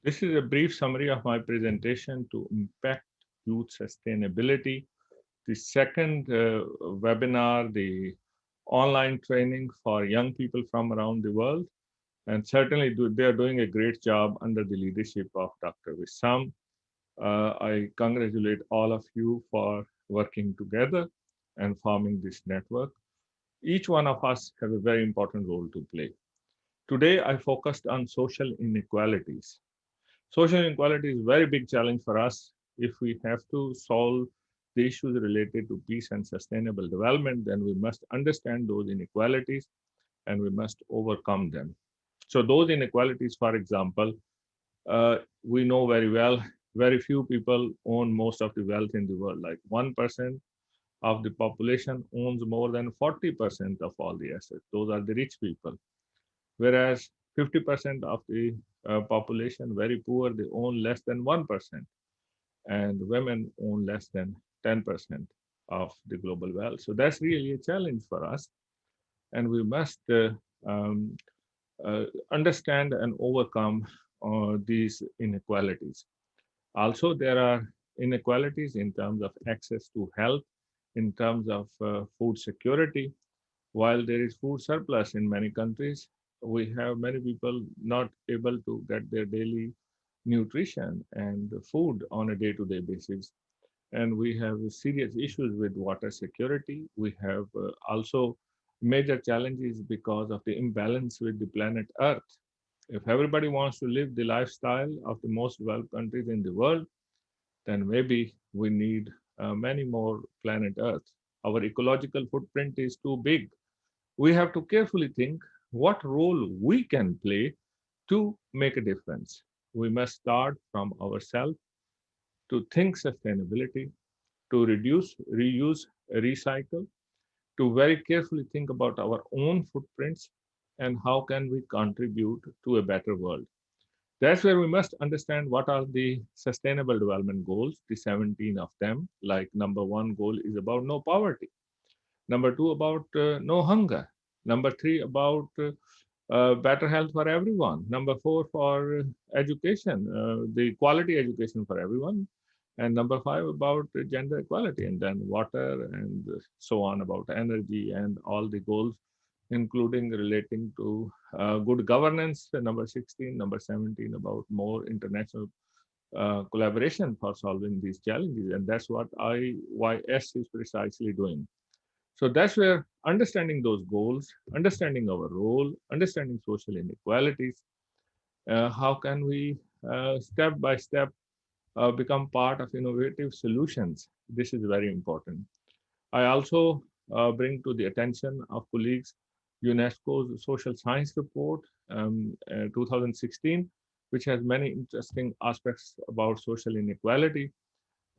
This is a brief summary of my presentation to Impact Youth Sustainability, the second webinar, the online training for young people from around the world. And certainly they are doing a great job under the leadership of Dr. Wissam. I congratulate all of you for working together and forming this network. Each one of us have a very important role to play. Today, I focused on social inequalities. Social inequality is a very big challenge for us. If we have to solve the issues related to peace and sustainable development, then we must understand those inequalities and we must overcome them. So, those inequalities, for example, we know very well, very few people own most of the wealth in the world. Like 1% of the population owns more than 40% of all the assets. Those are the rich people. Whereas 50% of the population, very poor, they own less than 1%. And women own less than 10% of the global wealth. So that's really a challenge for us. And we must um, understand and overcome these inequalities. Also, there are inequalities in terms of access to health, in terms of food security. While there is food surplus in many countries, we have many people not able to get their daily nutrition and food on a day-to-day basis. And we have serious issues with water security. We have also major challenges because of the imbalance with the planet Earth. If everybody wants to live the lifestyle of the most developed countries in the world, then maybe we need many more planet Earth. Our ecological footprint is too big. We have to carefully think what role we can play to make a difference. We must start from ourselves to think sustainability, to reduce, reuse, recycle, to very carefully think about our own footprints and how can we contribute to a better world. That's where we must understand what are the sustainable development goals, the 17 of them. Like number one goal is about no poverty. Number two, about no hunger. Number three, about better health for everyone. Number four, for education, the quality education for everyone. And number five, about gender equality. And then water and so on, about energy and all the goals, including relating to good governance. Number 16, number 17, about more international collaboration for solving these challenges. And that's what IYS is precisely doing. So that's where understanding those goals, understanding our role, understanding social inequalities, how can we step by step become part of innovative solutions? This is very important. I also bring to the attention of colleagues UNESCO's Social Science Report 2016, which has many interesting aspects about social inequality.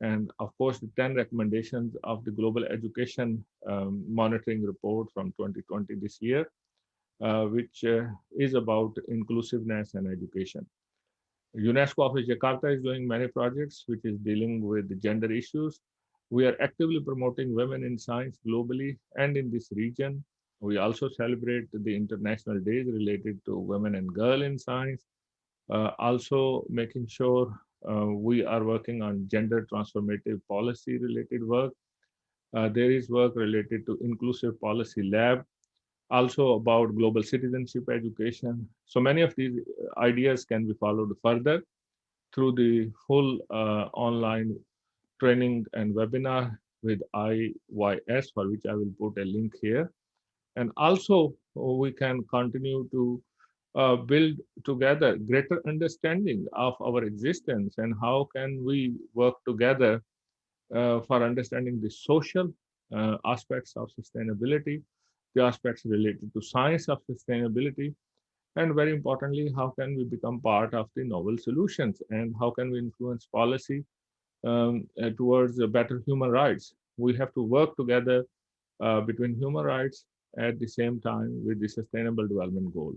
And of course, the 10 recommendations of the Global Education Monitoring Report from 2020 this year, which is about inclusiveness and education. UNESCO Office Jakarta is doing many projects which is dealing with the gender issues. We are actively promoting women in science globally and in this region. We also celebrate the international days related to women and girl in science. Also making sure we are working on gender transformative policy related work. There is work related to inclusive policy lab, also about global citizenship education. So many of these ideas can be followed further through the full online training and webinar with IYS, for which I will put a link here. And also, we can continue to build together greater understanding of our existence and how can we work together for understanding the social aspects of sustainability, the aspects related to science of sustainability, and very importantly, how can we become part of the novel solutions and how can we influence policy towards better human rights. We have to work together between human rights at the same time with the sustainable development goal.